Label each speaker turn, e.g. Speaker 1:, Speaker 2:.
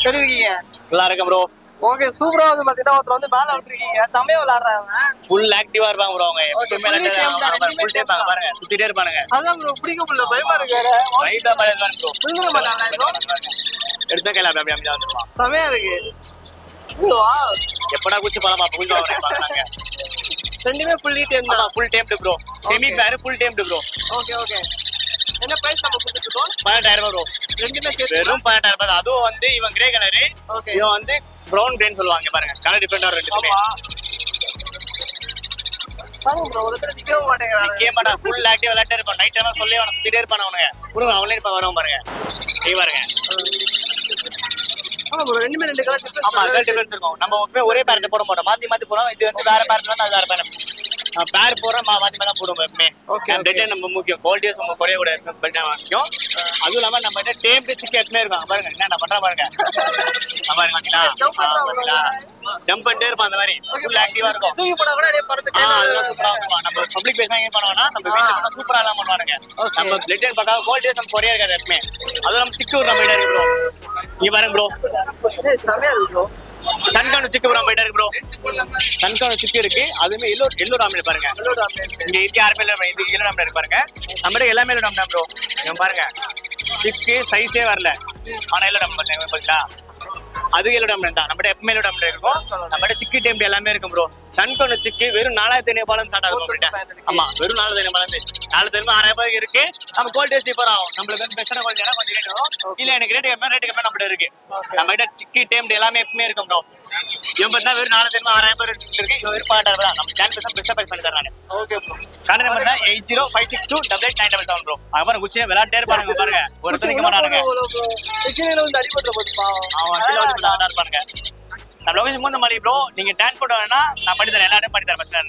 Speaker 1: எப்படி இருக்கீங்க?
Speaker 2: நல்லா இருக்கேன் ப்ரோ.
Speaker 1: ஓகே, சூப்பரா வந்து பாத்தீங்கன்னா ஒருத்தர் வந்து மேல விட்டுருக்கீங்க, செமையா விளையாடுறாங்க.
Speaker 2: ஃபுல் ஆக்டிவா இருப்பாங்க ப்ரோ. அவங்க எப்பவுமே ஃபுல் டைம் பாருங்க, சுத்திட்டே இருப்பானுங்க.
Speaker 1: அதான் ப்ரோ, பிடிக்க முடியல, பயமா இருக்கு வேற.
Speaker 2: ரைட்டா பாருங்க ப்ரோ.
Speaker 1: புரிஞ்சுக்க மாட்டாங்க ப்ரோ.
Speaker 2: எடுத்த கையில அப்படி அமைதியா வந்துருவான்.
Speaker 1: செமையா இருக்கு.
Speaker 2: எப்படா குச்சி பழமா புரிஞ்சு வராங்க.
Speaker 1: ரெண்டுமே ஃபுல் டைம் தான்.
Speaker 2: Full timed bro. செமி பேர் full timed bro.
Speaker 1: Okay okay. என்ன பிரைஸ் நம்ம கொடுத்துட்டு இருக்கோம்?
Speaker 2: 12000 ப்ரோ.
Speaker 1: ரெண்டுமே சேர்த்து
Speaker 2: வெறும் 12000 தான். அதுவும் வந்து இவன் கிரே கலரு, இவன் வந்து பிரவுன் கிரேன்னு சொல்லுவாங்க. பாருங்க கலர் டிஃபரெண்டா ரெண்டுமே.
Speaker 1: பாருங்க ப்ரோ, ஒரு தடவை நிக்கவே மாட்டேங்கிறாங்க.
Speaker 2: நிக்கவே மாட்டான், ஃபுல் ஆக்டிவா விளையாட்டே இருப்பான். நைட் டைம்ல சொல்லி அவன சுத்திட்டே இருப்பான். அவனுங்க புடுங்க அவனே இப்ப வரவன் பாருங்க. நீ பாருங்க.
Speaker 1: ஆமா ப்ரோ, ரெண்டுமே ரெண்டு கலர் டிஃபரன்ஸ்.
Speaker 2: ஆமா, கலர் டிஃபரென்ஸ் இருக்கும். நம்ம எப்பவுமே ஒரே பேரட் போட மாட்டோம், மாத்தி மாத்தி போறோம். இது வந்து வேற பேரட் தான், அது வேற பேரட். பேர் போறோம், மாத்தி மாத்தி போடுவோம் எப்பவுமே. பெட் நம்ம முக்கியம், குவாலிட்டிஸ் நம்ம குறைய கூட பெட் முக்கியம். அதுவும் இல்லாம நம்ம கிட்ட டேம் சிக்கன் எப்பவுமே இருக்காங்க. பாருங்க என்ன பண்றா பாருங்க. பாருங்க ஜம்ப் பண்ணிட்டே இருப்பான். அந்த மாதிரி ஃபுல் ஆக்டிவா இருக்கும்.
Speaker 1: தூக்கி போனா கூட அப்படியே பறந்து
Speaker 2: அதெல்லாம் சூப்பரா இருக்கும். நம்ம பப்ளிக் பிளேஸ் எங்க பண்ணுவோம்னா நம்ம வீட்டுல பண்ணா சூப்பரா எல்லாம் பண்ணுவாங்க. நம்ம பிளட் பார்க்க குவாலிட்டிஸ் நம்ம குறைய இருக்காது எப்பவுமே. அதுவும் நம்ம சிக்கு நம்ம கிட்ட இருக்கு ப்ரோ. நீ பாருங்க ப்ரோ,
Speaker 1: செமையா இருக்கு ப்ரோ.
Speaker 2: சன்கான சிக்கு நம்ம கிட்ட இருக்கு ப்ரோ. சன்கான சிக்கு இருக்கு. அதுமே எல்லோ ராமில் பாருங்க. இங்க இருக்கு யாருமே இல்ல. இது எல்லோ ராமில் இருக்கு பாருங்க. நம்ம எல்லாமே எல்லோ ராம் தான் ப்ரோ. இவன் பாருங்க, சிக்கு சைஸே வரல, ஆனா எல்லோ ராம் பாத்தீங்களா, அது எல்லோ டாம்லர் தான். நம்மகிட்ட எப்பவுமே எல்லோ டாம்லர் இருக்கும். நம்மகிட்ட சிக்கி டைம் எல்லாமே இருக்கும் ப்ரோ. சன்கோன சிக்கி வெறும் 4500 ரூபாயில ஸ்டார்ட் ஆகும் நம்மகிட்ட. ஆமா, வெறும் 4500 ரூபாயில 6000 ரூபாய் இருக்கு. நம்ம குவாலிட்டி சூப்பர் ஆகும். நம்மளுக்கு வந்து பெஸ்டான குவாலிட்டினா கொஞ்சம் ரேட் வரும். இல்ல எனக்கு ரேட் கம்மியா நம்மகிட்ட இருக்கு. நம்மகிட்ட சிக்கி டைம் எல்லாமே எப்பவுமே இருக்கும் ப்ரோ. இவன் பார்த்தா வெறும் 6000 ரூபாய் இருக்கு. இவன் வெறும் 12000 தான். நம்ம சேனல் பேச பெஸ்டா பண்ணி தரேன் நான். Okay bro. கான்டாக்ட் நம்பர் தான் 8056288977 ப்ரோ. அப்புறம் குச்சியை விளையாட்டே இருப்பானுங்க பாருங்க. ஒருத்தர் நிக்க மாட்டானுங்க.
Speaker 1: சிக்கனில வந்து அடிபட்டு போச்சு பாவம்.
Speaker 2: அவன் பாருங்க. நம்ம லொகேஷன் வந்து மாதிரி ப்ரோ. நீங்க டான்ஸ் போட வேணா நான் பண்ணி தரேன். எல்லாரும் பண்ணி தரேன்.